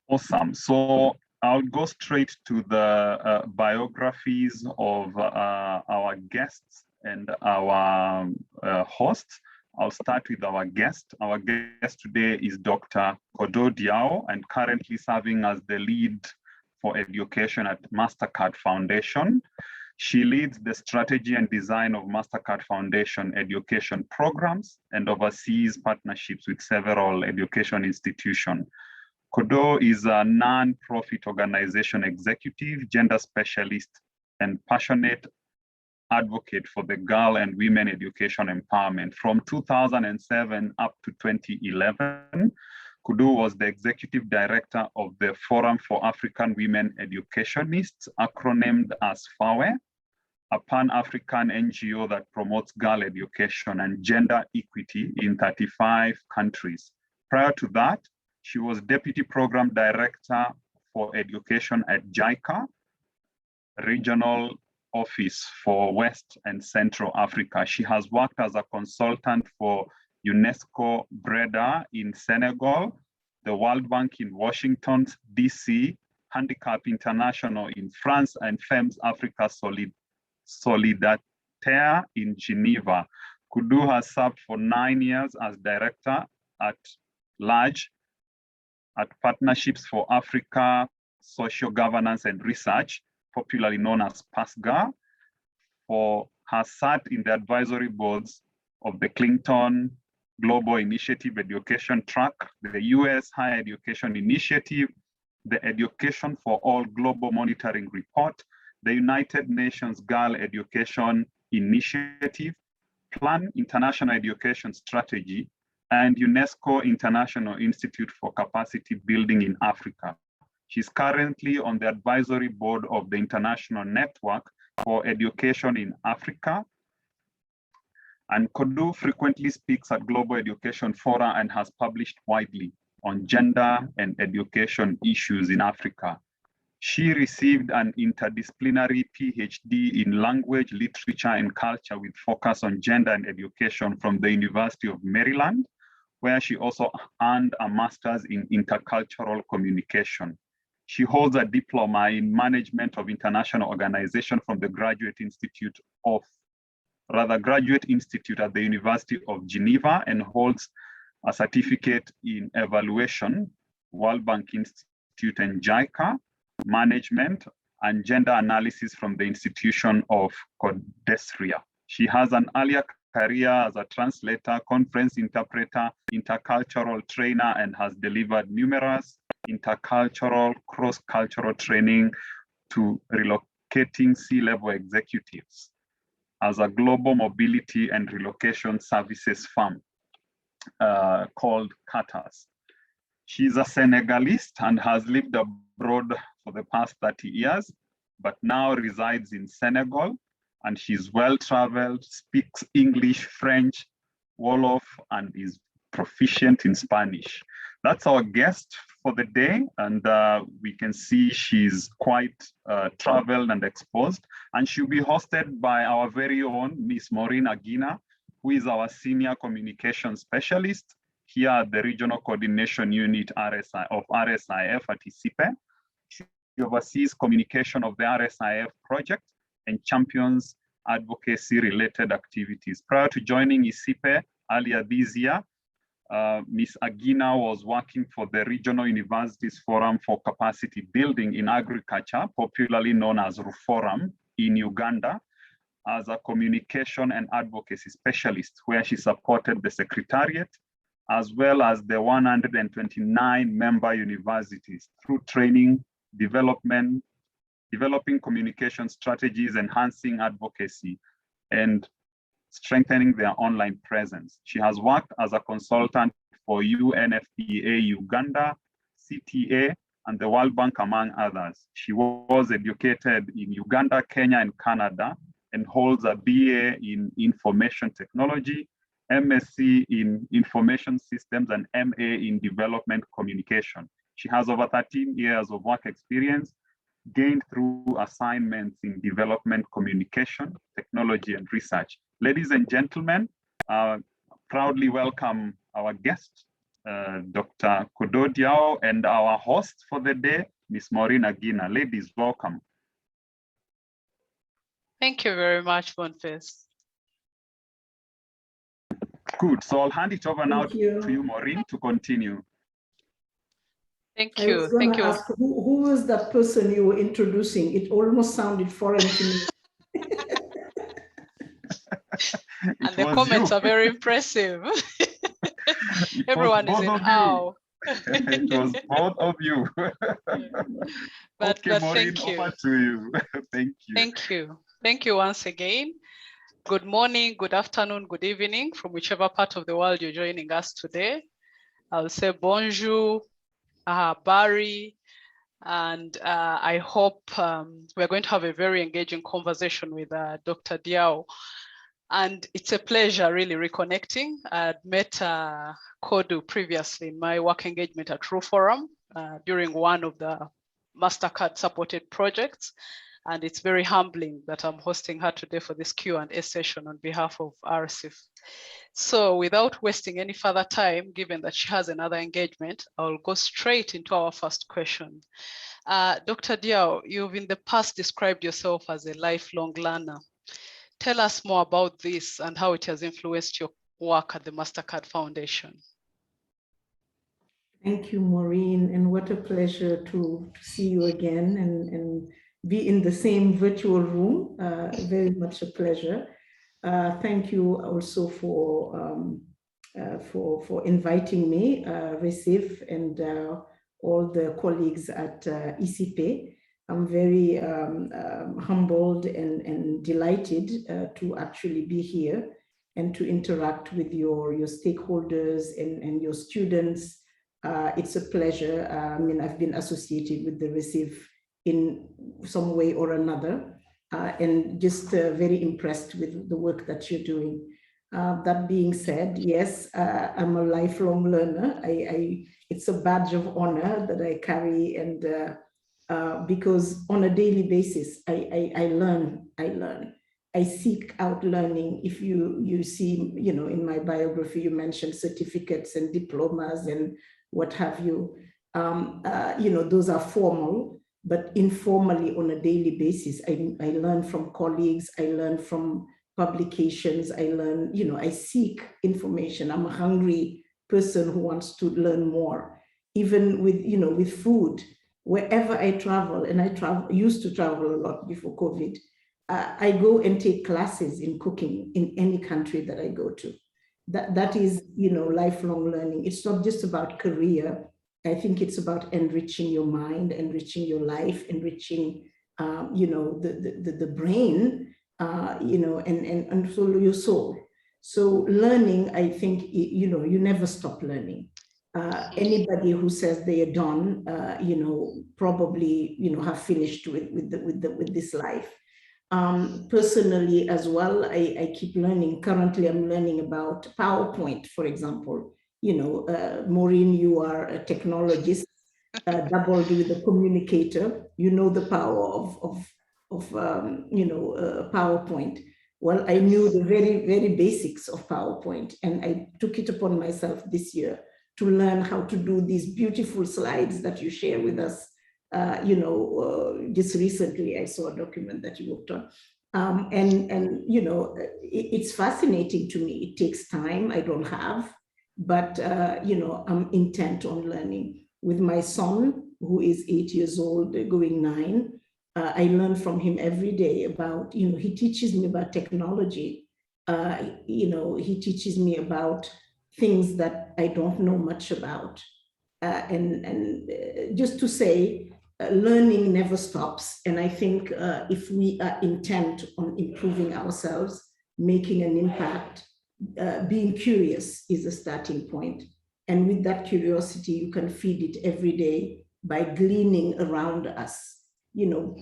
Awesome. So I'll go straight to the biographies of our guests and our hosts. I'll start with our guest. Our guest today is Dr. Codou Diaw, and currently serving as the lead for education at Mastercard Foundation. She leads the strategy and design of Mastercard Foundation education programs and oversees partnerships with several education institutions. Codou is a non-profit organization executive, gender specialist, and passionate advocate for the girl and women education empowerment. From 2007 up to 2011, Codou was the executive director of the Forum for African Women Educationists, acronymed as FAWE, a Pan-African NGO that promotes girl education and gender equity in 35 countries. Prior to that, she was Deputy Program Director for Education at JICA, Regional Office for West and Central Africa. She has worked as a consultant for UNESCO Breda in Senegal, the World Bank in Washington, DC, Handicap International in France, and FEMS Africa Solidaritaire in Geneva. Codou has served for 9 years as Director at Large at Partnerships for Africa, Social Governance and Research, popularly known as PASGA, has sat in the advisory boards of the Clinton Global Initiative Education Track, the US Higher Education Initiative, the Education for All Global Monitoring Report, the United Nations Girl Education Initiative, Plan International Education Strategy, and UNESCO International Institute for Capacity Building in Africa. She's currently on the advisory board of the International Network for Education in Africa. And Codou frequently speaks at global education fora and has published widely on gender and education issues in Africa. She received an interdisciplinary PhD in language, literature, and culture with focus on gender and education from the University of Maryland, where she also earned a master's in intercultural communication. She holds a diploma in management of international organization from the Graduate Institute at the University of Geneva, and holds a certificate in evaluation, World Bank Institute and JICA, management and gender analysis from the institution of Codesria. She has an earlier career as a translator, conference interpreter, intercultural trainer, and has delivered numerous intercultural, cross-cultural training to relocating C-level executives as a global mobility and relocation services firm called CATAS. She's a Senegalese and has lived abroad for the past 30 years, but now resides in Senegal, and she's well-traveled, speaks English, French, Wolof, and is proficient in Spanish. That's our guest for the day, and we can see she's quite traveled and exposed, and she'll be hosted by our very own Miss Maureen Agina, who is our Senior Communication Specialist here at the Regional Coordination Unit of RSIF at ISIPE. She oversees communication of the RSIF project and champions advocacy-related activities. Prior to joining ISIPE earlier this year, Ms. Agina was working for the Regional Universities Forum for Capacity Building in Agriculture, popularly known as RUFORUM, in Uganda, as a communication and advocacy specialist, where she supported the Secretariat, as well as the 129 member universities through training, developing communication strategies, enhancing advocacy, and strengthening their online presence. She has worked as a consultant for UNFPA Uganda, CTA, and the World Bank, among others. She was educated in Uganda, Kenya, and Canada, and holds a BA in Information Technology, MSc in Information Systems, and MA in Development Communication. She has over 13 years of work experience gained through assignments in development communication, technology, and research. Ladies and gentlemen, proudly welcome our guest, Dr. Codou Diaw, and our host for the day, Ms. Maureen Agina. Ladies, welcome. Thank you very much, Boniface. Good, so I'll hand it over now to you, Maureen, to continue. Thank you. I was going to ask, who was that person you were introducing? It almost sounded foreign to me. And the comments are very impressive. Everyone is in awe. It was both of you. But Maureen, thank you. over to you. Thank you. Thank you. Thank you once again. Good morning, good afternoon, good evening, from whichever part of the world you're joining us today. I'll say bonjour, Barry, and I hope we're going to have a very engaging conversation with Dr. Diaw. And it's a pleasure really reconnecting. I'd met Codou previously in my work engagement at True Forum during one of the Mastercard supported projects. And it's very humbling that I'm hosting her today for this Q&A session on behalf of RSIF. So without wasting any further time, given that she has another engagement, I'll go straight into our first question. Dr. Diaw, you've in the past described yourself as a lifelong learner. Tell us more about this and how it has influenced your work at the Mastercard Foundation. Thank you, Maureen, and what a pleasure to see you again and be in the same virtual room. Very much a pleasure. Thank you also for inviting me, RSIF, and all the colleagues at ICP. I'm very humbled and delighted to actually be here and to interact with your stakeholders and your students. It's a pleasure. I mean, I've been associated with the RSIF in some way or another, and just very impressed with the work that you're doing. That being said, yes, I'm a lifelong learner. It's a badge of honor that I carry, and because on a daily basis, I learn. I seek out learning. If you see, you know, in my biography, you mentioned certificates and diplomas and what have you. You know, those are formal, but informally on a daily basis, I learn from colleagues, I learn from publications, I learn, you know, I seek information. I'm a hungry person who wants to learn more, even with, you know, with food. Wherever I travel, and I used to travel a lot before COVID, I go and take classes in cooking in any country that I go to. That is, you know, lifelong learning. It's not just about career. I think it's about enriching your mind, enriching your life, enriching, you know, the brain, you know, and also your soul. So learning, I think, you know, you never stop learning. Anybody who says they are done, you know, probably, you know, have finished with this life. Personally as well, I keep learning. Currently, I'm learning about PowerPoint, for example. You know, Maureen, you are a technologist, doubled with a communicator. You know the power of you know, PowerPoint. Well, I knew the very, very basics of PowerPoint, and I took it upon myself this year to learn how to do these beautiful slides that you share with us. You know, just recently I saw a document that you worked on. And you know, it's fascinating to me. It takes time, I don't have, but you know, I'm intent on learning. With my son, who is 8 years old, going 9, I learn from him every day about, you know, he teaches me about technology. You know, he teaches me about things that I don't know much about. And just to say, learning never stops. And I think if we are intent on improving ourselves, making an impact, being curious is a starting point. And with that curiosity, you can feed it every day by gleaning around us, you know,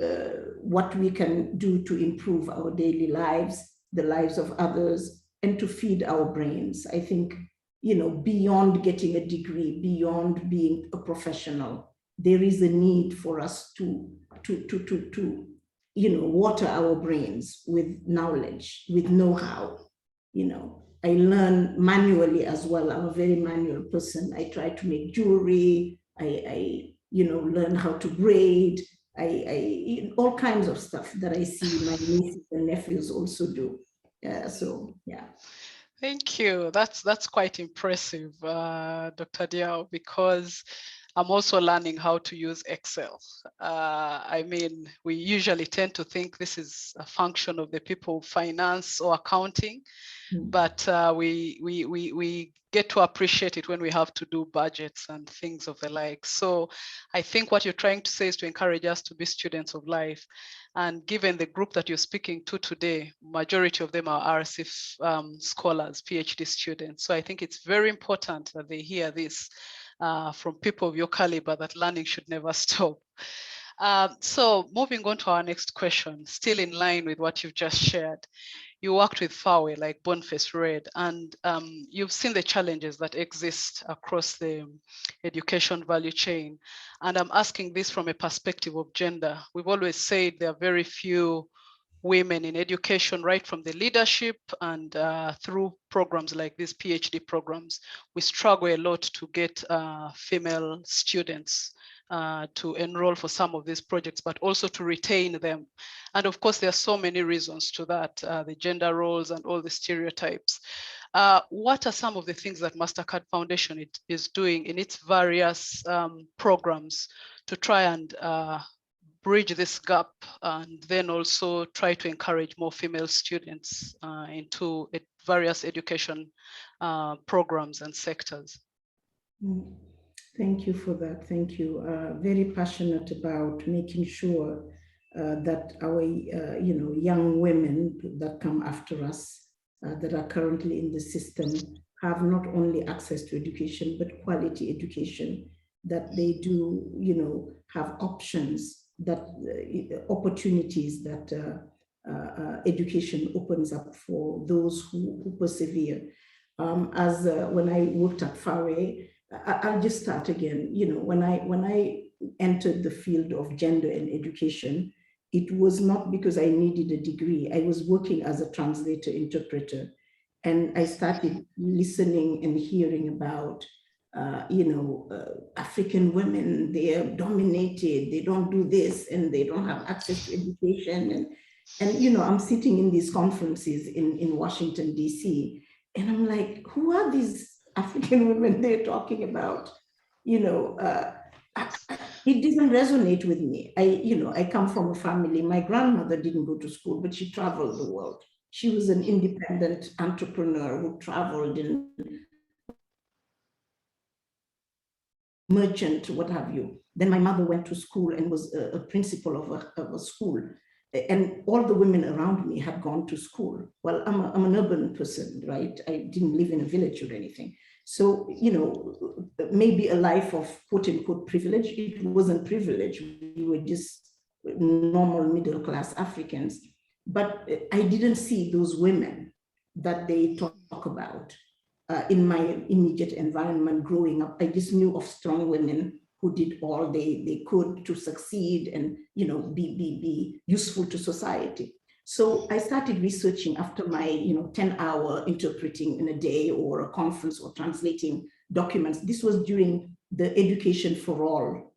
what we can do to improve our daily lives, the lives of others, and to feed our brains. I think, you know, beyond getting a degree, beyond being a professional, there is a need for us to you know, water our brains with knowledge, with know-how, you know. I learn manually as well. I'm a very manual person. I try to make jewelry. I learn how to braid. I all kinds of stuff that I see my nieces and nephews also do. So yeah. Thank you. That's quite impressive, Dr. Diaw, because I'm also learning how to use Excel. I mean, we usually tend to think this is a function of the people finance or accounting, but we get to appreciate it when we have to do budgets and things of the like. So I think what you're trying to say is to encourage us to be students of life. And given the group that you're speaking to today, majority of them are RSIF scholars, PhD students. So I think it's very important that they hear this from people of your caliber, that learning should never stop. So moving on to our next question, still in line with what you've just shared. You worked with FAWE, like Boniface read, and you've seen the challenges that exist across the education value chain. And I'm asking this from a perspective of gender. We've always said there are very few women in education, right from the leadership and through programs like these PhD programs. We struggle a lot to get female students to enroll for some of these projects, but also to retain them. And of course, there are so many reasons to that, the gender roles and all the stereotypes. What are some of the things that Mastercard Foundation is doing in its various programs to try and bridge this gap, and then also try to encourage more female students into various education programs and sectors? Thank you for that. Thank you. Very passionate about making sure that our young women that come after us, that are currently in the system, have not only access to education, but quality education, that they do have options, that opportunities that education opens up for those who persevere. When I worked at FAWE, I'll just start again. When I entered the field of gender and education, it was not because I needed a degree. I was working as a translator, interpreter, and I started listening and hearing about African women. They are dominated, they don't do this, and they don't have access to education. And I'm sitting in these conferences in Washington, DC, and I'm like, who are these African women they're talking about? It doesn't resonate with me. I come from a family. My grandmother didn't go to school, but she traveled the world. She was an independent entrepreneur who traveled and merchant, what have you. Then my mother went to school and was a principal of a school. And all the women around me had gone to school. Well, I'm an urban person, right? I didn't live in a village or anything. So, maybe a life of quote unquote privilege. It wasn't privilege. We were just normal middle class Africans. But I didn't see those women that they talk about in my immediate environment growing up. I just knew of strong women who did all they could to succeed and be useful to society. So I started researching after my 10-hour interpreting in a day, or a conference, or translating documents. This was during the Education for All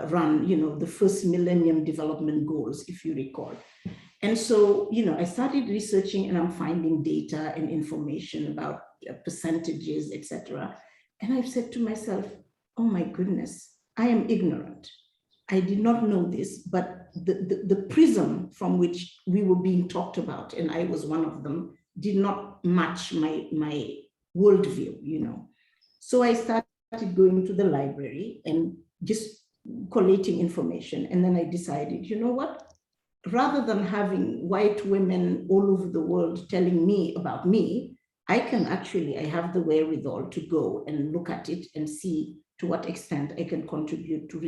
run, the first Millennium Development Goals, if you recall. And so, I started researching, and I'm finding data and information about percentages, etc. And I've said to myself, oh my goodness, I am ignorant. I did not know this, but the prism from which we were being talked about, and I was one of them, did not match my worldview, So I started going to the library and just collating information. And then I decided, you know what? Rather than having white women all over the world telling me about me, I have the wherewithal to go and look at it and see to what extent I can contribute to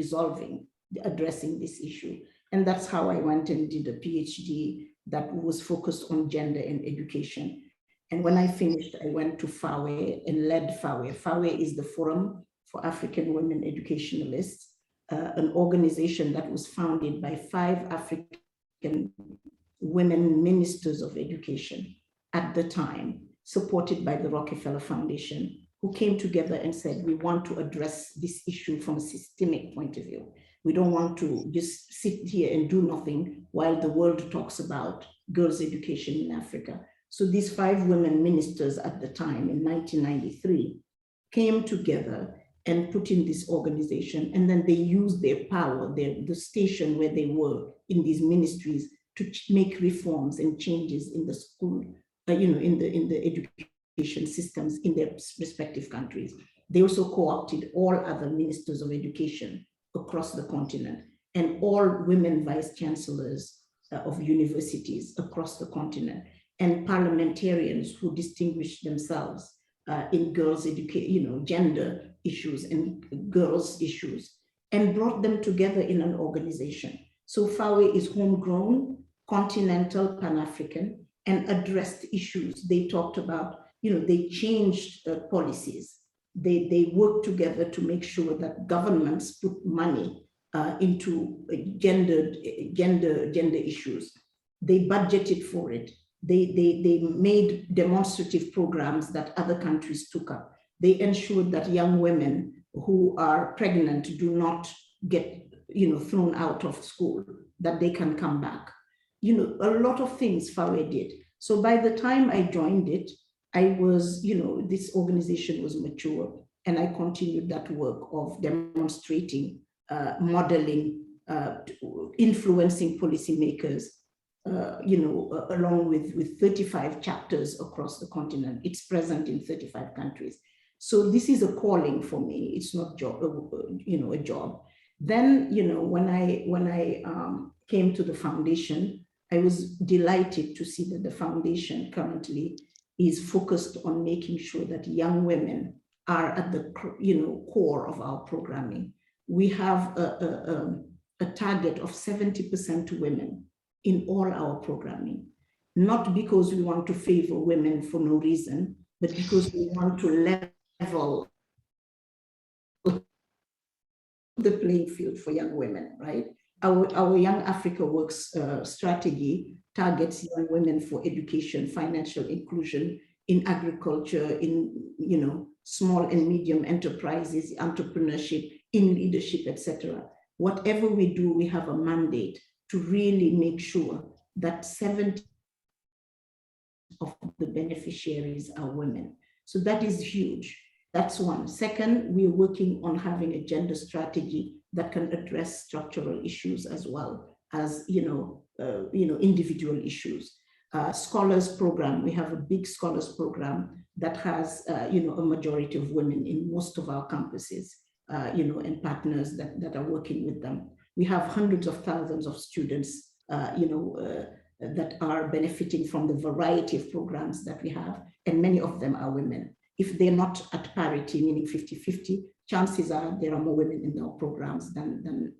addressing this issue. And that's how I went and did a PhD that was focused on gender and education. And when I finished, I went to FAWE and led FAWE. FAWE is the Forum for African Women Educationalists, an organization that was founded by 5 African women ministers of education at the time. supported by the Rockefeller Foundation, who came together and said, we want to address this issue from a systemic point of view. We don't want to just sit here and do nothing while the world talks about girls' education in Africa. So these 5 women ministers at the time in 1993 came together and put in this organization, and then they used their power, the station where they were in these ministries, to make reforms and changes in the school, in the education systems in their respective countries. They also co-opted all other ministers of education across the continent and all women vice chancellors of universities across the continent, and parliamentarians who distinguished themselves in girls' education, gender issues and girls' issues, and brought them together in an organization. So FAWE is homegrown, continental, Pan-African, and addressed issues. They talked about, they changed policies. They worked together to make sure that governments put money into gender issues. They budgeted for it. They made demonstrative programs that other countries took up. They ensured that young women who are pregnant do not get, thrown out of school, that they can come back. A lot of things FAWE did. So by the time I joined it, I was, this organization was mature, and I continued that work of demonstrating, modeling, influencing policymakers, along with 35 chapters across the continent. It's present in 35 countries. So this is a calling for me. It's not a job. Then, when I came to the foundation, I was delighted to see that the foundation currently is focused on making sure that young women are at the core of our programming. We have a target of 70% women in all our programming, not because we want to favor women for no reason, but because we want to level the playing field for young women, right? Our Young Africa Works strategy targets young women for education, financial inclusion, in agriculture, in small and medium enterprises, entrepreneurship, in leadership, etc. Whatever we do, we have a mandate to really make sure that 70% of the beneficiaries are women. So that is huge. That's one. Second, we're working on having a gender strategy that can address structural issues as well as individual issues. Scholars program, we have a big scholars program that has a majority of women in most of our campuses, and partners that are working with them. We have hundreds of thousands of students, that are benefiting from the variety of programs that we have, and many of them are women. If they're not at parity, meaning 50-50, chances are there are more women in our programs than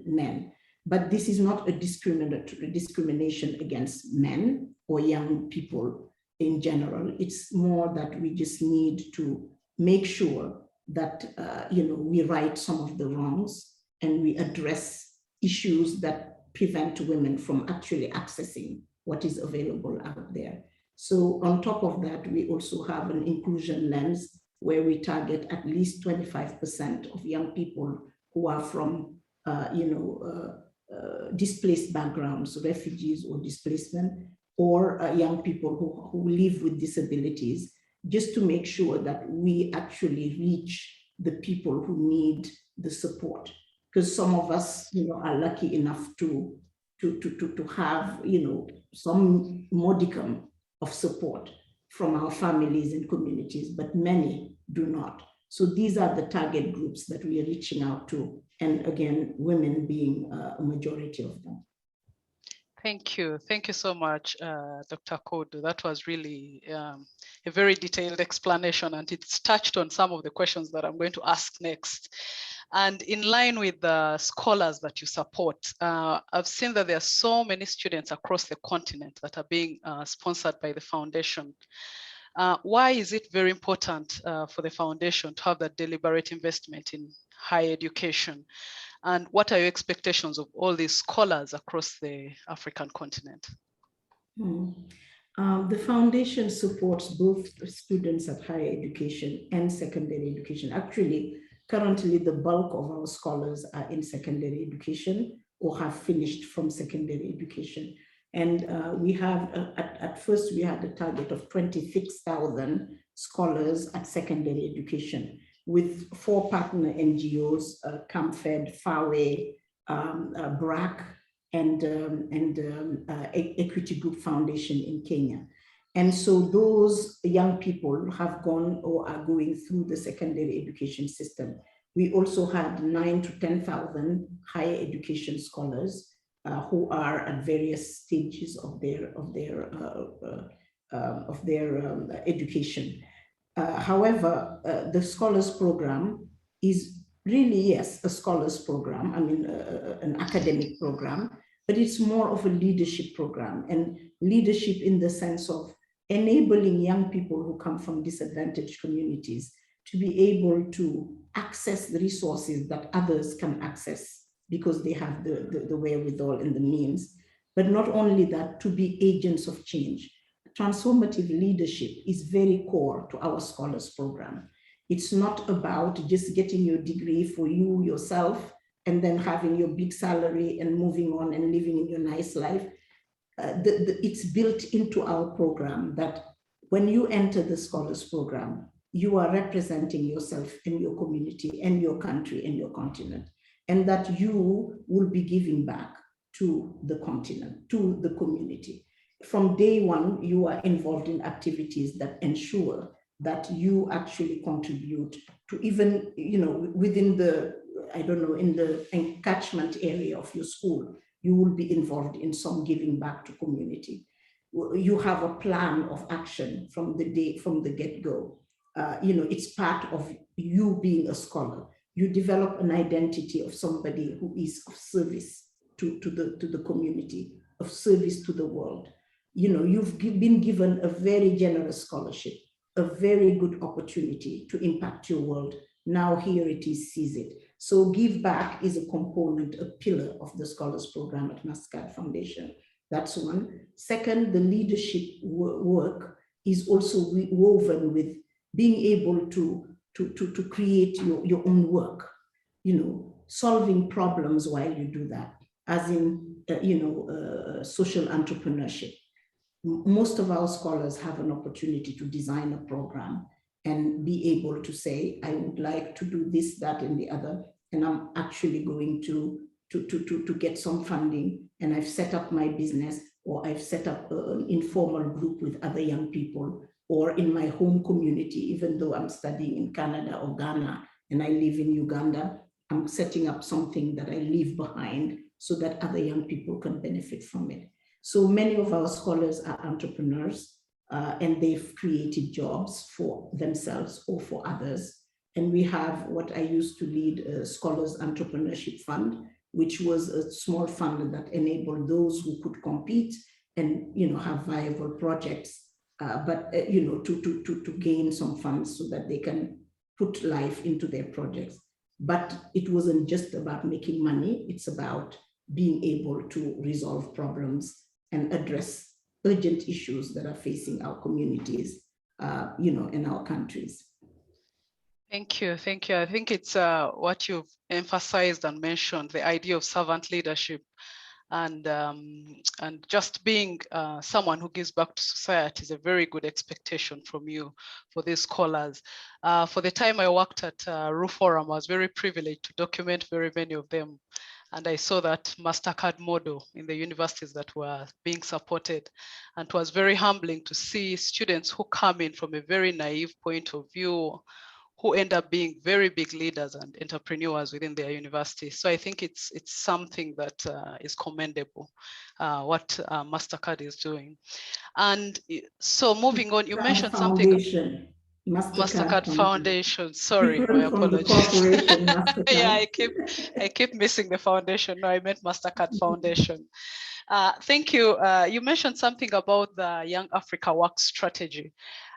men. But this is not a discrimination against men or young people in general. It's more that we just need to make sure that we right some of the wrongs and we address issues that prevent women from actually accessing what is available out there. So on top of that, we also have an inclusion lens where we target at least 25% of young people who are from displaced backgrounds, refugees or displacement, or young people who live with disabilities, just to make sure that we actually reach the people who need the support. Because some of us, are lucky enough to have, some modicum of support from our families and communities, but many do not. So these are the target groups that we are reaching out to. And again, women being a majority of them. Thank you. Thank you so much, Dr. Codou. That was really a very detailed explanation, and it's touched on some of the questions that I'm going to ask next. And in line with the scholars that you support, I've seen that there are so many students across the continent that are being sponsored by the foundation. Why is it very important for the foundation to have that deliberate investment in higher education? And what are your expectations of all these scholars across the African continent? The foundation supports both students at higher education and secondary education. Actually, currently the bulk of our scholars are in secondary education or have finished from secondary education. And we have, at first we had a target of 26,000 scholars at secondary education with 4 partner NGOs, CAMFED, FAWE, BRAC, and Equity Group Foundation in Kenya. And so those young people have gone or are going through the secondary education system. We also had 9,000 to 10,000 higher education scholars who are at various stages of their education. However, the scholars program is really, yes, a scholars program, I mean, an academic program, but it's more of a leadership program, and leadership in the sense of enabling young people who come from disadvantaged communities to be able to access the resources that others can access because they have the wherewithal and the means. But not only that, to be agents of change. Transformative leadership is very core to our scholars program. It's not about just getting your degree for you, yourself, and then having your big salary and moving on and living in your nice life. It's built into our program that when you enter the scholars program, you are representing yourself and your community and your country and your continent, and that you will be giving back to the continent, to the community. From day one, you are involved in activities that ensure that you actually contribute to even, you know, within the, I don't know, in the catchment area of your school, you will be involved in some giving back to community. You have a plan of action from the get-go. You know, it's part of you being a scholar. You develop an identity of somebody who is of service to the community, of service to the world. You know, you've been given a very generous scholarship, a very good opportunity to impact your world. Now here it is, seize it. So give back is a component, a pillar of the scholars program at Mastercard Foundation. That's one. Second, the leadership work is also woven with being able to create your own work, you know, solving problems while you do that, as in, social entrepreneurship. Most of our scholars have an opportunity to design a program and be able to say, I would like to do this, that, and the other, and I'm actually going to get some funding, and I've set up my business, or I've set up an informal group with other young people, or in my home community, even though I'm studying in Canada or Ghana, and I live in Uganda, I'm setting up something that I leave behind so that other young people can benefit from it. So many of our scholars are entrepreneurs, and they've created jobs for themselves or for others. And we have what I used to lead, a Scholars Entrepreneurship Fund, which was a small fund that enabled those who could compete and, you know, have viable projects, to gain some funds so that they can put life into their projects. But it wasn't just about making money, it's about being able to resolve problems and address urgent issues that are facing our communities, in our countries. Thank you. Thank you. I think it's what you've emphasized and mentioned, the idea of servant leadership, and just being someone who gives back to society is a very good expectation from you for these scholars. For the time I worked at Roof Forum, I was very privileged to document very many of them. And I saw that Mastercard model in the universities that were being supported. And it was very humbling to see students who come in from a very naive point of view, who end up being very big leaders and entrepreneurs within their university. So I think it's something that is commendable, what Mastercard is doing. And so moving on, you mentioned something. Mastercard Foundation. Sorry, my apologies. Mastercard. Yeah, I keep missing the foundation. No, I meant Mastercard Foundation. Thank you. You mentioned something about the Young Africa Work Strategy.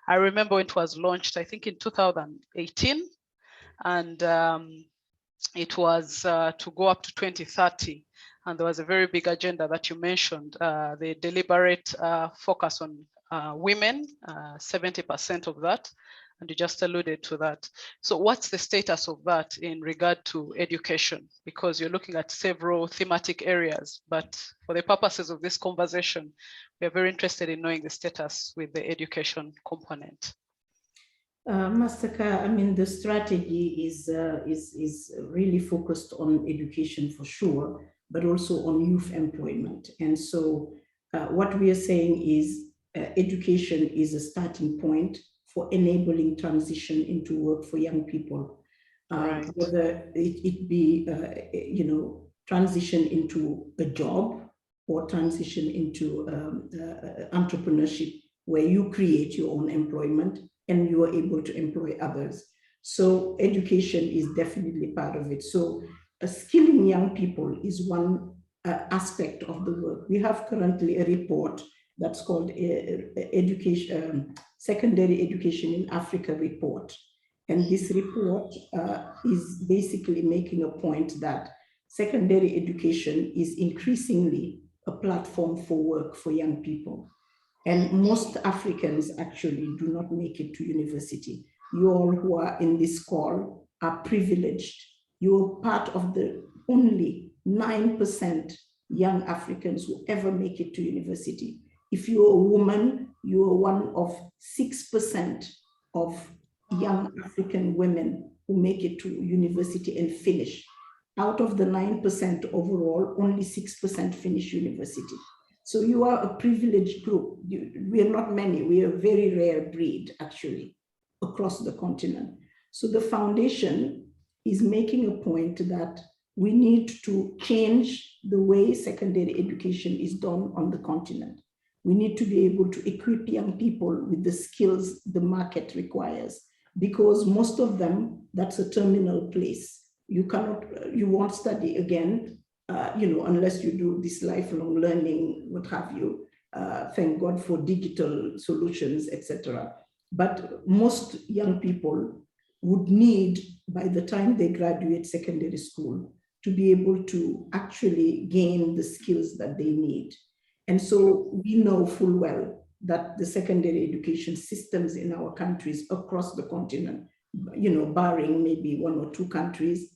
I remember when it was launched, I think in 2018, and it was to go up to 2030. And there was a very big agenda that you mentioned, the deliberate focus on women, 70% of that, and you just alluded to that. So what's the status of that in regard to education? Because you're looking at several thematic areas, but for the purposes of this conversation, we are very interested in knowing the status with the education component. Mastercard, I mean, the strategy is really focused on education for sure, but also on youth employment. And so what we are saying is education is a starting point for enabling transition into work for young people. Right. Whether it be, transition into a job or transition into entrepreneurship, where you create your own employment and you are able to employ others. So education is definitely part of it. So skilling young people is one aspect of the work. We have currently a report that's called Secondary Education in Africa report. And this report is basically making a point that secondary education is increasingly a platform for work for young people. And most Africans actually do not make it to university. You all who are in this call are privileged. You're part of the only 9% young Africans who ever make it to university. If you're a woman, you are one of 6% of young African women who make it to university and finish. Out of the 9% overall, only 6% finish university. So you are a privileged group. We are not many. We are a very rare breed, actually, across the continent. So the foundation is making a point that we need to change the way secondary education is done on the continent. We need to be able to equip young people with the skills the market requires, because most of them, that's a terminal place. You won't study again, unless you do this lifelong learning, what have you. Thank God for digital solutions, etc. But most young people would need, by the time they graduate secondary school, to be able to actually gain the skills that they need. And so we know full well that the secondary education systems in our countries across the continent, barring maybe one or two countries,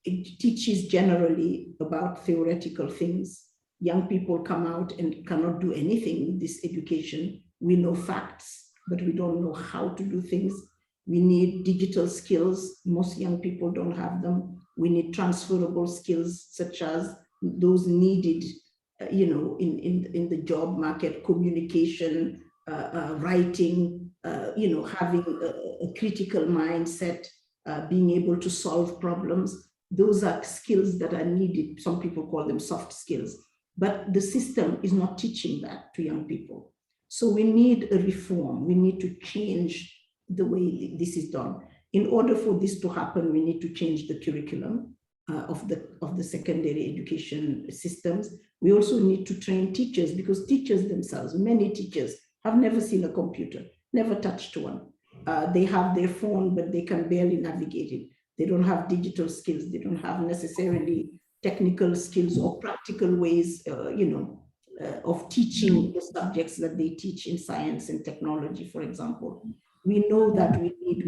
it teaches generally about theoretical things. Young people come out and cannot do anything with this education. We know facts, but we don't know how to do things. We need digital skills. Most young people don't have them. We need transferable skills, such as those needed, in the job market: communication, writing, having a critical mindset, being able to solve problems. Those are skills that are needed. Some people call them soft skills, but the system is not teaching that to young people. So we need a reform. We need to change the way this is done. In order for this to happen, we need to change the curriculum of the secondary education systems. We also need to train teachers, because teachers themselves, many teachers, have never seen a computer, never touched one. They have their phone, but they can barely navigate it. They don't have digital skills. They don't have necessarily technical skills or practical ways, of teaching the subjects that they teach in science and technology, for example. We know that we need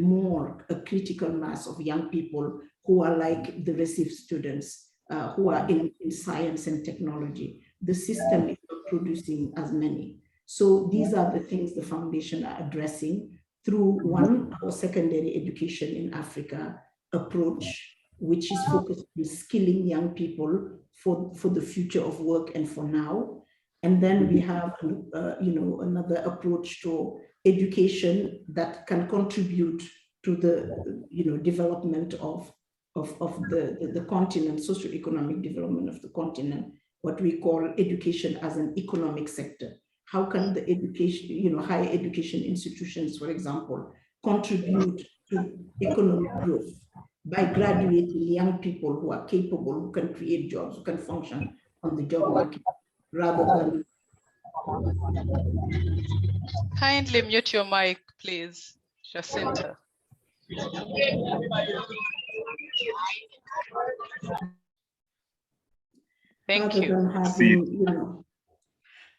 a critical mass of young people who are like the RSIF students, who are in science and technology. The system is not producing as many. So these are the things the foundation are addressing through our secondary education in Africa approach, which is focused on skilling young people for the future of work and for now. And then we have, another approach to education that can contribute to the, development of the continent, socioeconomic development of the continent, what we call education as an economic sector. How can the education, higher education institutions, for example, contribute to economic growth by graduating young people who are capable, who can create jobs, who can function on the job market, rather than... Kindly mute your mic, please, Jacinta. Thank you. Having,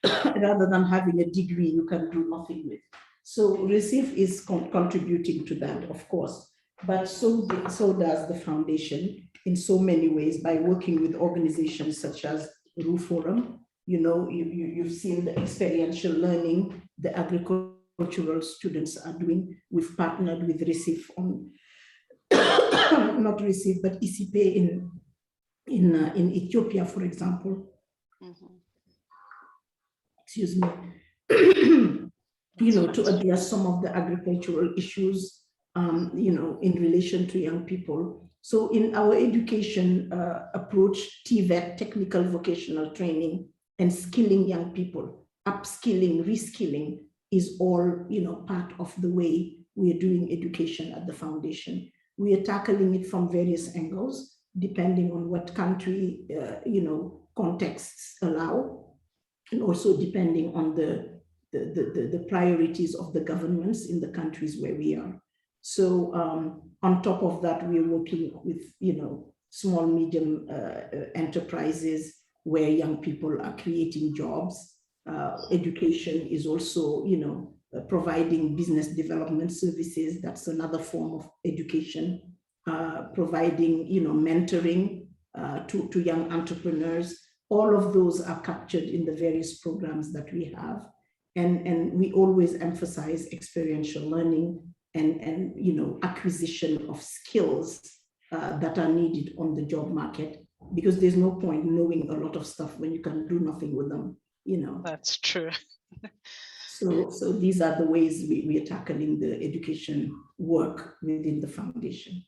rather than having a degree you can do nothing with. So RSIF is contributing to that, of course, but so does the foundation in so many ways by working with organizations such as RU Forum. You know, you've seen the experiential learning the agricultural students are doing. We've partnered with RSIF on, not RSIF, but ICP in Ethiopia, for example. Excuse me. You know, to address some of the agricultural issues, you know, in relation to young people. So in our education approach, TVET, technical vocational training, and skilling young people, upskilling, reskilling is all, you know, part of the way we are doing education at the foundation. We are tackling it from various angles, depending on what country, you know, contexts allow, and also depending on the priorities of the governments in the countries where we are. So on top of that, we're working with, you know, small, medium enterprises where young people are creating jobs. Education is also, you know, providing business development services. That's another form of education. Providing, you know, mentoring to young entrepreneurs. All of those are captured in the various programs that we have. And we always emphasize experiential learning and you know, acquisition of skills that are needed on the job market, because there's no point knowing a lot of stuff when you can do nothing with them, you know. That's true. So these are the ways we are tackling the education work within the foundation.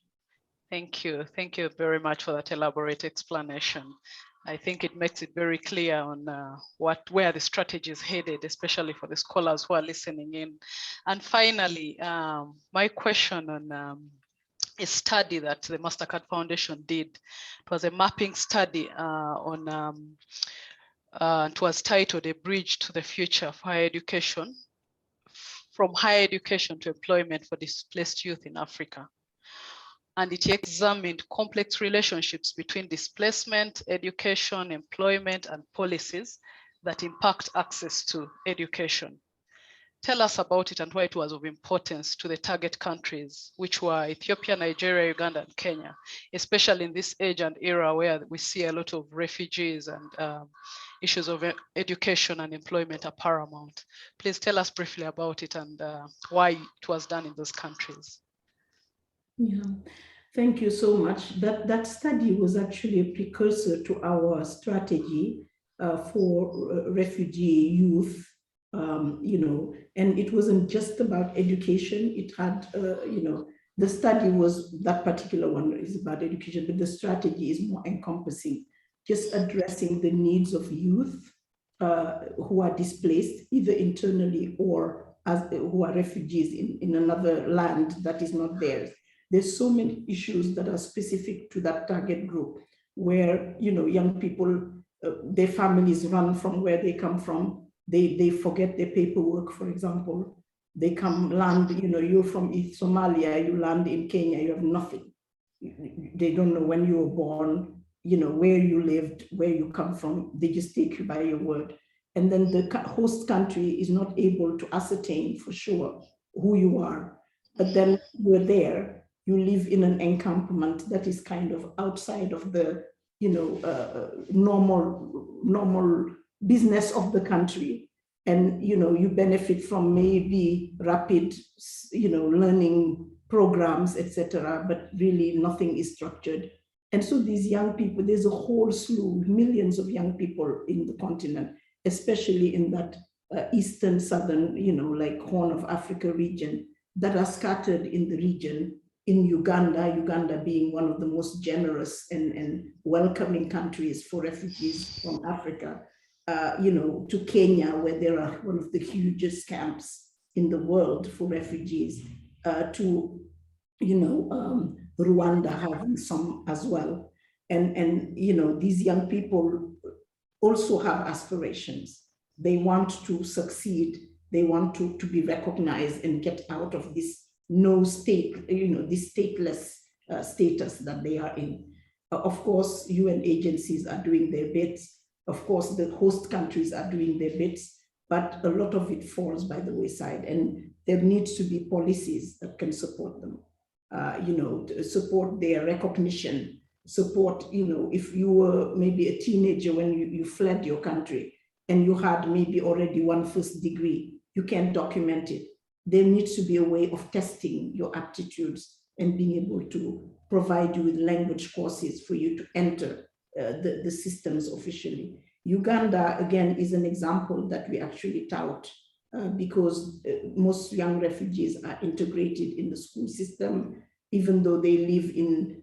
Thank you. Thank you very much for that elaborate explanation. I think it makes it very clear on where the strategy is headed, especially for the scholars who are listening in. And finally, my question on a study that the Mastercard Foundation did. It was a mapping study it was titled "A Bridge to the Future of Higher Education, from Higher Education to Employment for Displaced Youth in Africa." And it examined complex relationships between displacement, education, employment, and policies that impact access to education. Tell us about it and why it was of importance to the target countries, which were Ethiopia, Nigeria, Uganda, and Kenya, especially in this age and era where we see a lot of refugees and issues of education and employment are paramount. Please tell us briefly about it and why it was done in those countries. Yeah, thank you so much. That study was actually a precursor to our strategy for refugee youth, you know, and it wasn't just about education. It had, you know, the study was, that particular one is about education, but the strategy is more encompassing, just addressing the needs of youth who are displaced, either internally or who are refugees in another land that is not theirs. There's so many issues that are specific to that target group where, you know, young people, their families run from where they come from. They forget their paperwork, for example. They land, you know, you're from Somalia, you land in Kenya, you have nothing. They don't know when you were born, you know, where you lived, where you come from. They just take you by your word. And then the host country is not able to ascertain for sure who you are. But then you're there. You live in an encampment that is kind of outside of the, you know, normal business of the country. And, you know, you benefit from maybe rapid, you know, learning programs, etc. But really nothing is structured. And so these young people, there's a whole slew, millions of young people in the continent, especially in that eastern, southern, you know, like Horn of Africa region, that are scattered in the region. In Uganda being one of the most generous and welcoming countries for refugees from Africa, you know, to Kenya, where there are one of the hugest camps in the world for refugees, to, you know, Rwanda having some as well. And, you know, these young people also have aspirations. They want to succeed. They want to be recognized and get out of this no state, you know, this stateless status that they are in. Of course, UN agencies are doing their bits. Of course, the host countries are doing their bits, but a lot of it falls by the wayside, and there needs to be policies that can support them, to support their recognition, support, if you were maybe a teenager when you fled your country and you had maybe already one first degree, you can document it. There needs to be a way of testing your aptitudes and being able to provide you with language courses for you to enter the systems officially. Uganda, again, is an example that we actually tout because most young refugees are integrated in the school system, even though they live in,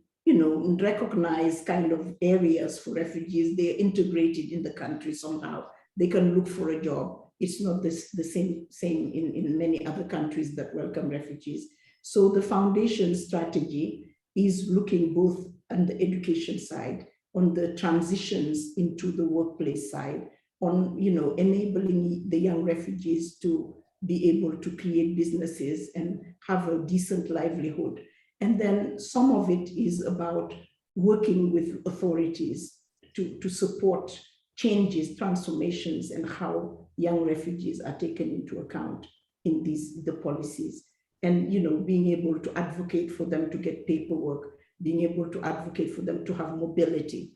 recognized kind of areas for refugees. They're integrated in the country somehow. They can look for a job. It's not the same in many other countries that welcome refugees. So the foundation strategy is looking both on the education side, on the transitions into the workplace side, on enabling the young refugees to be able to create businesses and have a decent livelihood. And then some of it is about working with authorities to support changes, transformations, and how young refugees are taken into account in the policies. And being able to advocate for them to get paperwork, being able to advocate for them to have mobility,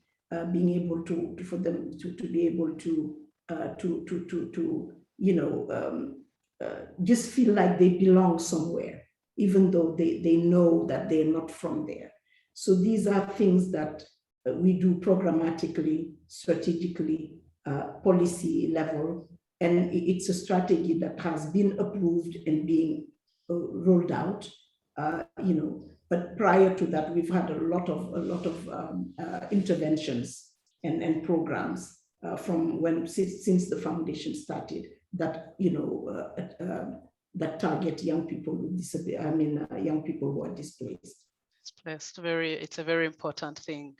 being able for them to be able to just feel like they belong somewhere, even though they know that they're not from there. So these are things that we do programmatically, strategically, policy level, and it's a strategy that has been approved and being rolled out, But prior to that, we've had a lot of interventions and programs since the foundation started that that target young people with disability. Young people who are displaced. It's a very important thing.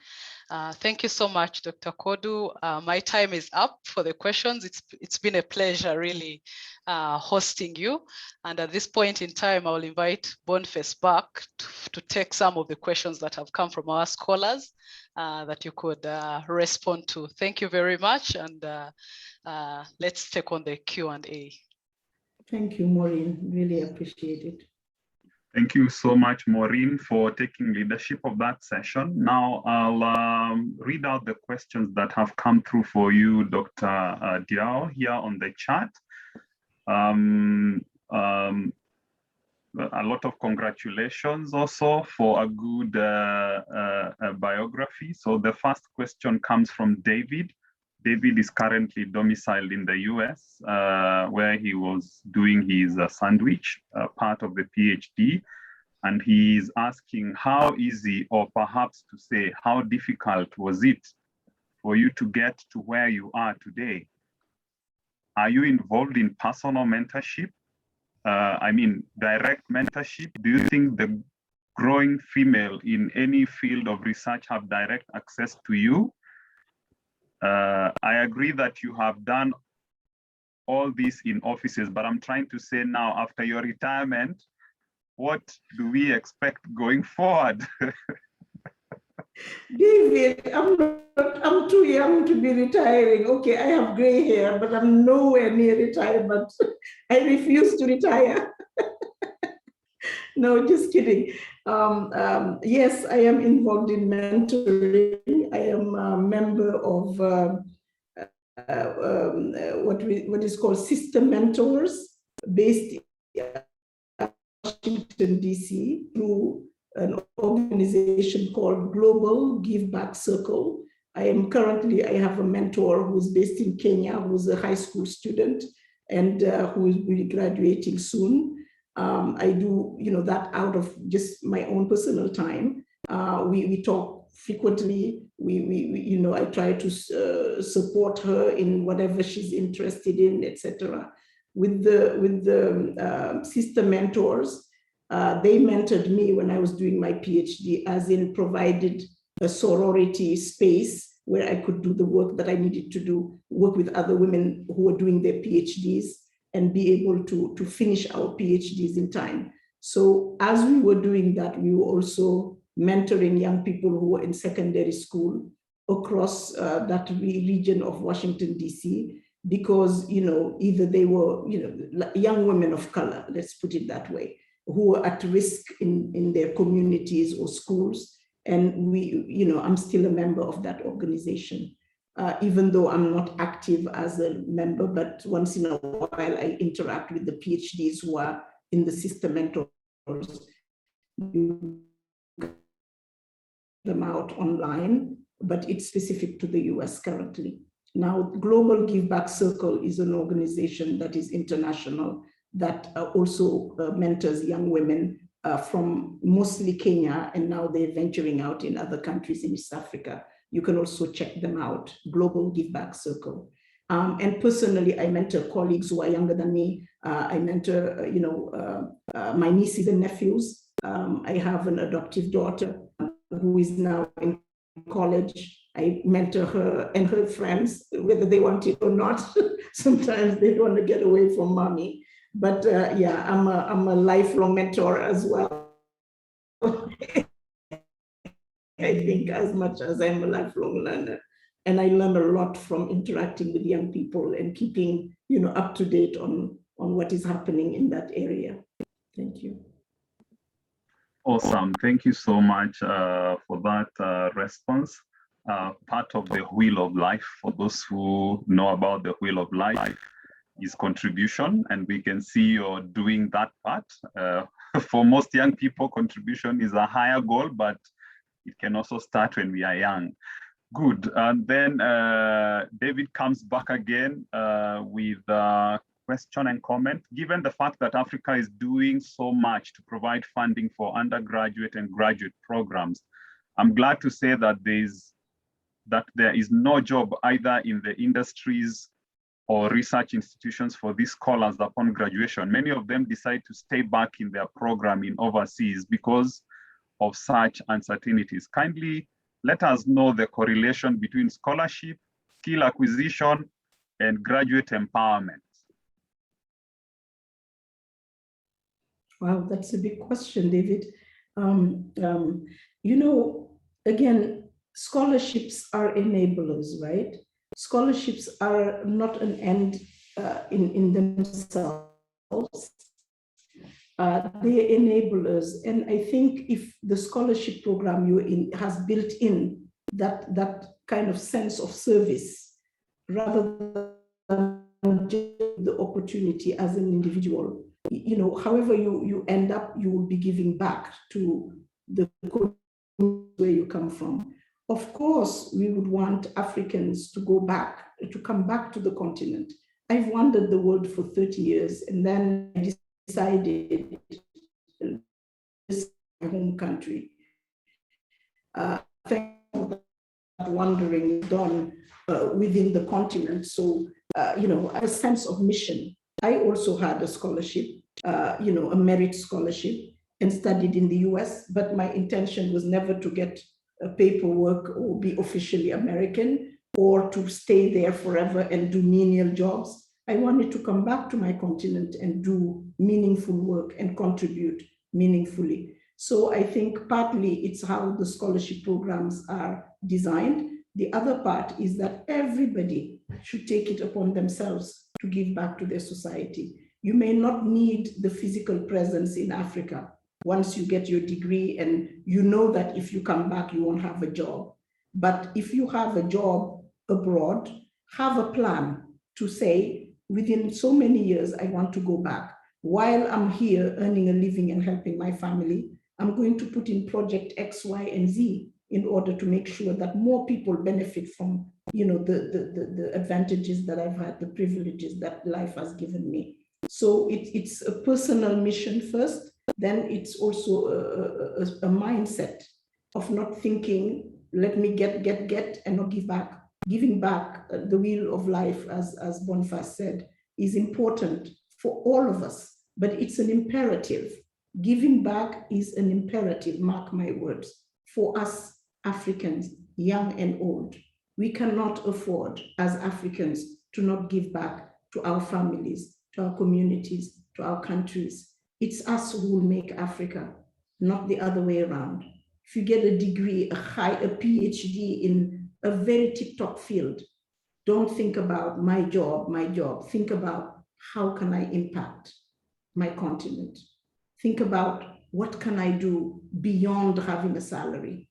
Thank you so much, Dr. Codou. My time is up for the questions. It's been a pleasure really hosting you. And at this point in time, I will invite Boniface back to take some of the questions that have come from our scholars that you could respond to. Thank you very much. And let's take on the Q&A. Thank you, Maureen. Really appreciate it. Thank you so much, Maureen, for taking leadership of that session. Now I'll read out the questions that have come through for you, Dr. Diaw, here on the chat. A lot of congratulations also for a good biography. So the first question comes from David. David is currently domiciled in the US, where he was doing his sandwich, part of the PhD. And he is asking how easy, or perhaps to say, how difficult was it for you to get to where you are today? Are you involved in personal mentorship? Direct mentorship? Do you think the growing female in any field of research have direct access to you? I agree that you have done all this in offices, but I'm trying to say now, after your retirement, what do we expect going forward? David, I'm too young to be retiring. Okay, I have gray hair, but I'm nowhere near retirement. I refuse to retire. No, just kidding. Yes, I am involved in mentoring. I am a member of what is called System Mentors, based in Washington, D.C., through an organization called Global Give Back Circle. I have a mentor who's based in Kenya, who's a high school student and who will be graduating soon. I do, that out of just my own personal time. We talk frequently. I try to support her in whatever she's interested in, etc. With the sister mentors, they mentored me when I was doing my PhD, as in provided a sorority space where I could do the work that I needed to do, work with other women who were doing their PhDs, and be able to finish our PhDs in time. So as we were doing that, we were also mentoring young people who were in secondary school across that region of Washington, D.C., because, either they were, young women of color, let's put it that way, who were at risk in their communities or schools. And I'm still a member of that organization, even though I'm not active as a member, but once in a while I interact with the PhDs who are in the system mentors. You them out online, but it's specific to the US currently. Now, Global Give Back Circle is an organization that is international that also mentors young women from mostly Kenya, and now they're venturing out in other countries in East Africa. You can also check them out, Global Give Back Circle. And personally, I mentor colleagues who are younger than me. I mentor, my nieces and nephews. I have an adoptive daughter who is now in college. I mentor her and her friends, whether they want it or not. Sometimes they want to get away from mommy. But yeah, I'm a lifelong mentor as well. I think as much as I'm a lifelong learner. And I learn a lot from interacting with young people and keeping, up to date on what is happening in that area. Thank you. Awesome. Thank you so much for that response. Part of the Wheel of Life, for those who know about the Wheel of Life, is contribution, and we can see you're doing that part. For most young people, contribution is a higher goal, but it can also start when we are young. Good. And then David comes back again with a question and comment. Given the fact that Africa is doing so much to provide funding for undergraduate and graduate programs, I'm glad to say that there is no job either in the industries or research institutions for these scholars upon graduation. Many of them decide to stay back in their program in overseas because of such uncertainties. Kindly let us know the correlation between scholarship, skill acquisition, and graduate empowerment. Wow, that's a big question, David. Again, scholarships are enablers, right? Scholarships are not an end in themselves. They're enablers. And I think if the scholarship program you're in has built in that kind of sense of service, rather than the opportunity as an individual, however you end up, you will be giving back to the community where you come from. Of course, we would want Africans to come back to the continent. I've wandered the world for 30 years, and then I decided this is my home country. That wandering is done within the continent. So, a sense of mission. I also had a scholarship, a merit scholarship, and studied in the US, but my intention was never to get paperwork or be officially American or to stay there forever and do menial jobs. I wanted to come back to my continent and do meaningful work and contribute meaningfully. So I think partly it's how the scholarship programs are designed. The other part is that everybody should take it upon themselves to give back to their society. You may not need the physical presence in Africa once you get your degree and you know that if you come back, you won't have a job. But if you have a job abroad, have a plan to say, within so many years, I want to go back. While I'm here earning a living and helping my family, I'm going to put in project X, Y, and Z in order to make sure that more people benefit from, the advantages that I've had, the privileges that life has given me. So it's a personal mission first, then it's also a mindset of not thinking, let me get and not give back. Giving back, the wheel of life, as Boniface said, is important for all of us, but it's an imperative. Giving back is an imperative, mark my words, for us Africans, young and old. We cannot afford as Africans to not give back to our families, to our communities, to our countries. It's us who will make Africa, not the other way around. If you get a degree, a PhD in a very TikTok field. Don't think about my job. Think about how can I impact my continent? Think about what can I do beyond having a salary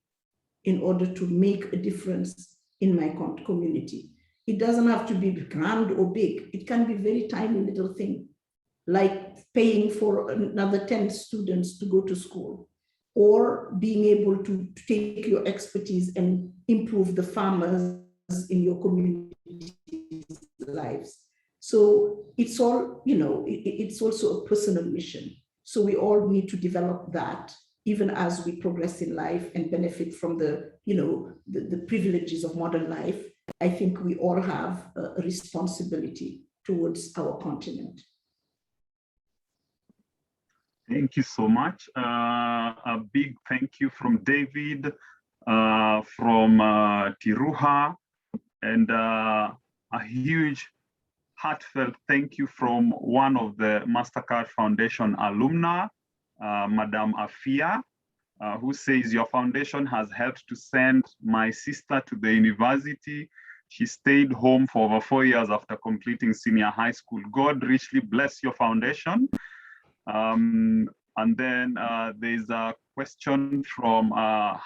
in order to make a difference in my community. It doesn't have to be grand or big. It can be very tiny little thing, like paying for another 10 students to go to school, or being able to take your expertise and improve the farmers in your community's lives. So it's all, it's also a personal mission. So we all need to develop that, even as we progress in life and benefit from the privileges of modern life. I think we all have a responsibility towards our continent. Thank you so much. A big thank you from David, from Tiruha, and a huge heartfelt thank you from one of the Mastercard Foundation alumna, Madame Afia, who says, your foundation has helped to send my sister to the university. She stayed home for over 4 years after completing senior high school. God richly bless your foundation. And then there's a question from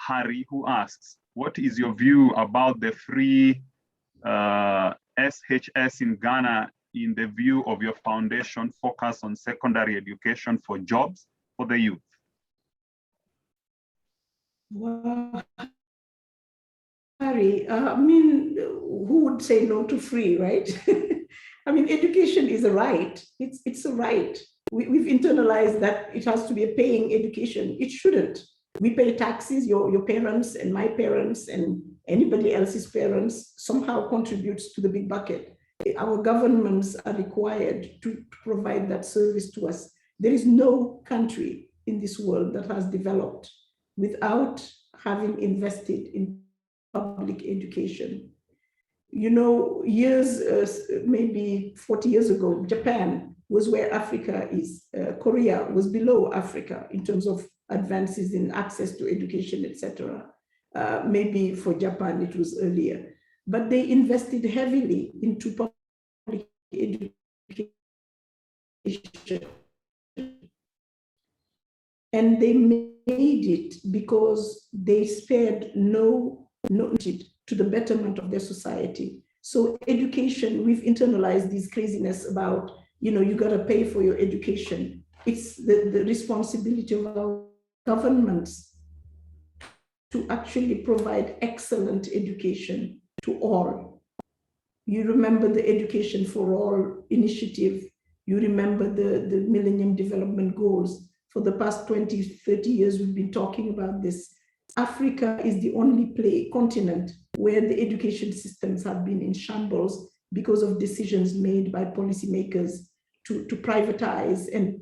Harry, who asks, what is your view about the free SHS in Ghana in the view of your foundation focus on secondary education for jobs for the youth? Well, Harry, I mean, who would say no to free, right? I mean, education is a right. It's a right. We've internalized that it has to be a paying education. It shouldn't. We pay taxes, your parents and my parents and anybody else's parents somehow contributes to the big bucket. Our governments are required to provide that service to us. There is no country in this world that has developed without having invested in public education. Years, maybe 40 years ago, Japan was where Africa is. Korea was below Africa in terms of advances in access to education, etc. Maybe for Japan, it was earlier. But they invested heavily into public education. And they made it because they spared no to the betterment of their society. So education, we've internalized this craziness about, you got to pay for your education. It's the responsibility of our governments to actually provide excellent education to all. You remember the Education for All initiative. You remember the Millennium Development Goals. For the past 20, 30 years, we've been talking about this. Africa is the only continent where the education systems have been in shambles because of decisions made by policymakers to privatize and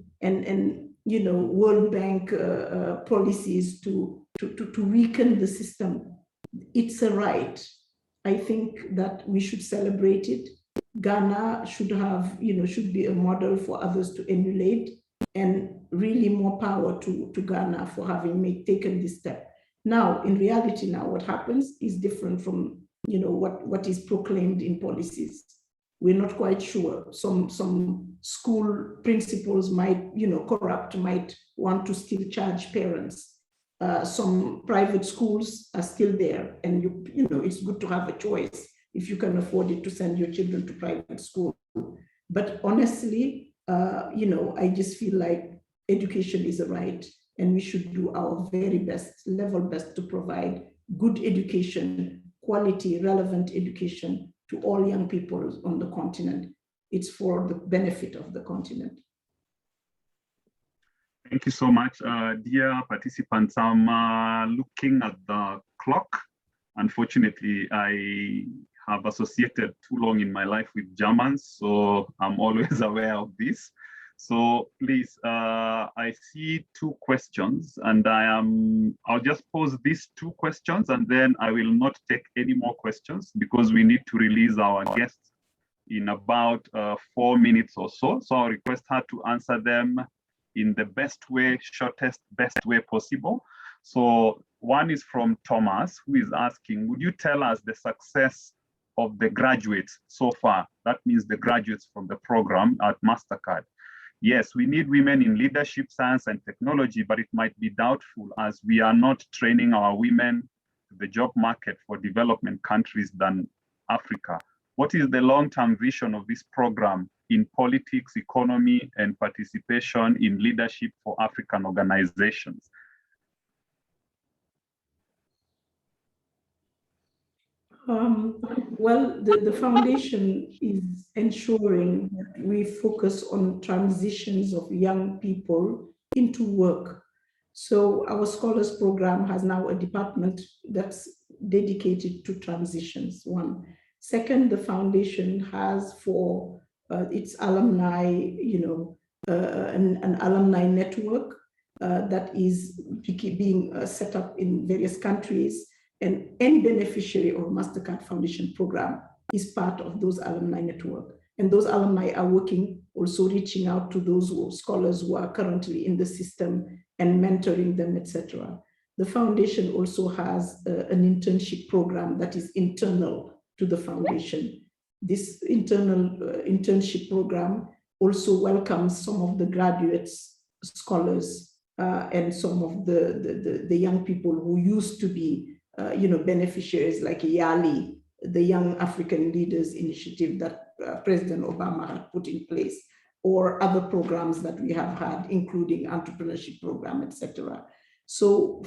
World Bank policies to weaken the system. It's a right. I think that we should celebrate it. Ghana should have, should be a model for others to emulate, and really more power to Ghana for having taken this step. Now, in reality, what happens is different from, what is proclaimed in policies. We're not quite sure. Some school principals might, corrupt, might want to still charge parents. Some private schools are still there, and it's good to have a choice if you can afford it to send your children to private school. But honestly, I just feel like education is a right, and we should do our very best, level best, to provide good education, quality, relevant education to all young people on the continent. It's for the benefit of the continent. Thank you so much, dear participants. I'm looking at the clock. Unfortunately, I have associated too long in my life with Germans, so I'm always aware of this. So please, I see 2 questions, and I'll just pose these 2 questions, and then I will not take any more questions because we need to release our guests in about 4 minutes or so. So I'll request her to answer them in the best way, shortest, best way possible. So one is from Thomas, who is asking, would you tell us the success of the graduates so far? That means the graduates from the program at Mastercard. Yes, we need women in leadership, science, and technology, but it might be doubtful as we are not training our women to the job market for development countries than Africa. What is the long-term vision of this program in politics, economy, and participation in leadership for African organizations? Well, the foundation is ensuring that we focus on transitions of young people into work. So our scholars program has now a department that's dedicated to transitions, one. Second, the foundation has for its alumni, an alumni network that is being set up in various countries. And any beneficiary of Mastercard Foundation program is part of those alumni network. And those alumni are working, also reaching out to those scholars who are currently in the system and mentoring them, etc. The foundation also has an internship program that is internal to the foundation. This internal internship program also welcomes some of the graduates, scholars, and some of the young people who used to be beneficiaries like YALI, the Young African Leaders Initiative that President Obama had put in place, or other programs that we have had, including entrepreneurship program, etc. So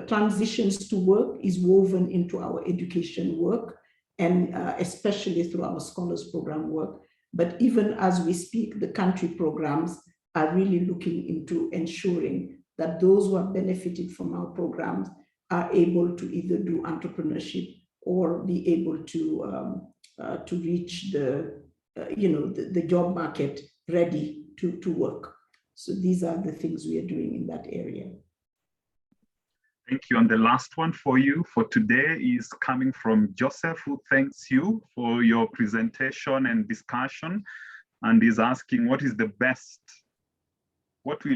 transitions to work is woven into our education work, and especially through our scholars program work. But even as we speak, the country programs are really looking into ensuring that those who have benefited from our programs are able to either do entrepreneurship or be able to reach the job market ready to work. So these are the things we are doing in that area. Thank you. And the last one for you for today is coming from Joseph, who thanks you for your presentation and discussion, and is asking what will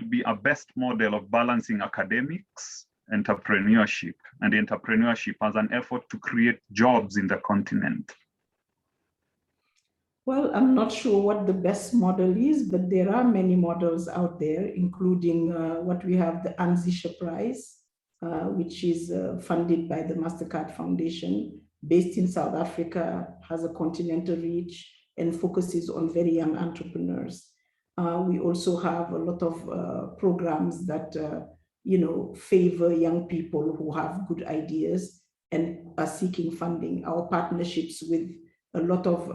be a best model of balancing academics, entrepreneurship, and entrepreneurship as an effort to create jobs in the continent? Well, I'm not sure what the best model is, but there are many models out there, including what we have, the Anzisha Prize, which is funded by the Mastercard Foundation, based in South Africa, has a continental reach, and focuses on very young entrepreneurs. We also have a lot of programs that favor young people who have good ideas and are seeking funding. Our partnerships with a lot of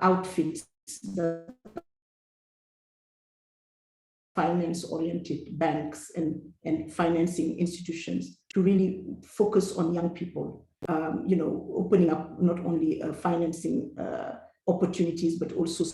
outfits that finance-oriented banks and financing institutions to really focus on young people, opening up not only financing opportunities, but also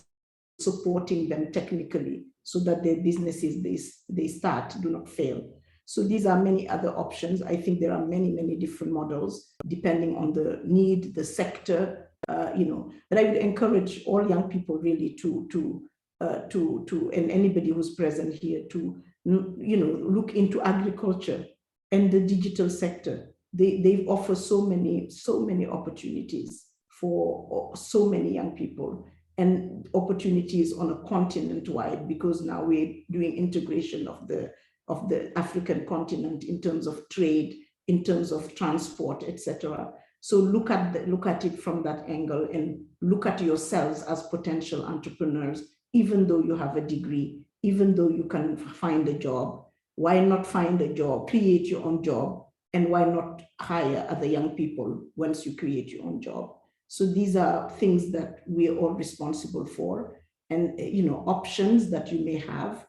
supporting them technically so that their businesses they start do not fail. So these are many other options. I think there are many different models depending on the need, the sector, but I would encourage all young people really to and anybody who's present here to look into agriculture and the digital sector. They offer so many opportunities for so many young people, and opportunities on a continent wide, because now we're doing integration of the African continent in terms of trade, in terms of transport, etc. So look at it from that angle, and look at yourselves as potential entrepreneurs. Even though you have a degree, even though you can find a job, why not find a job, create your own job, and why not hire other young people once you create your own job? So these are things that we are all responsible for, and options that you may have,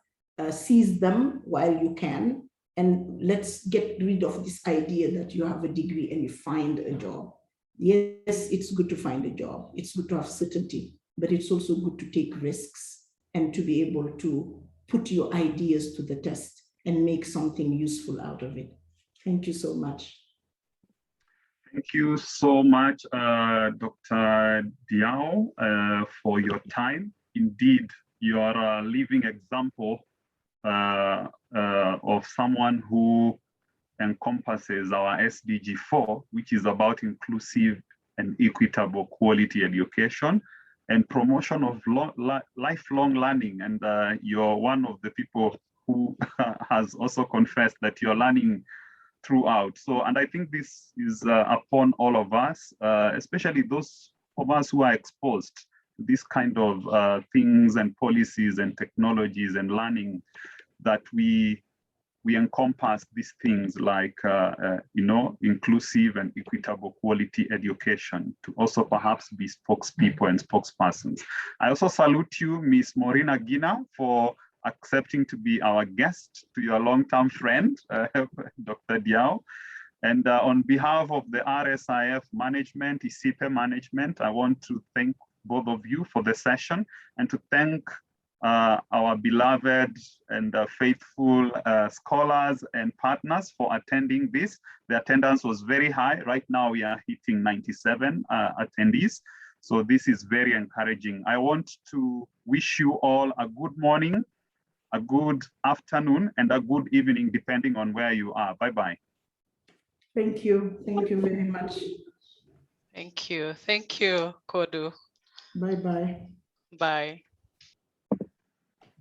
seize them while you can, and let's get rid of this idea that you have a degree and you find a job. Yes, it's good to find a job, it's good to have certainty, but it's also good to take risks and to be able to put your ideas to the test and make something useful out of it. Thank you so much. Thank you so much, Dr. Diaw, for your time. Indeed, you are a living example of someone who encompasses our SDG 4, which is about inclusive and equitable quality education and promotion of lifelong learning. And you're one of the people who has also confessed that you're learning throughout. So, and I think this is upon all of us, especially those of us who are exposed to this kind of things and policies and technologies and learning, that we encompass these things like, inclusive and equitable quality education to also perhaps be spokespeople and spokespersons. I also salute you, Ms. Morina Gina, for accepting to be our guest, to your long-term friend, Dr. Diaw. And on behalf of the RSIF management, ISIPE management, I want to thank both of you for the session and to thank our beloved and faithful scholars and partners for attending this. The attendance was very high. Right now we are hitting 97 attendees. So this is very encouraging. I want to wish you all a good morning, a good afternoon, and a good evening, depending on where you are. Bye-bye. Thank you. Thank you very much. Thank you. Thank you, Codou. Bye-bye. Bye.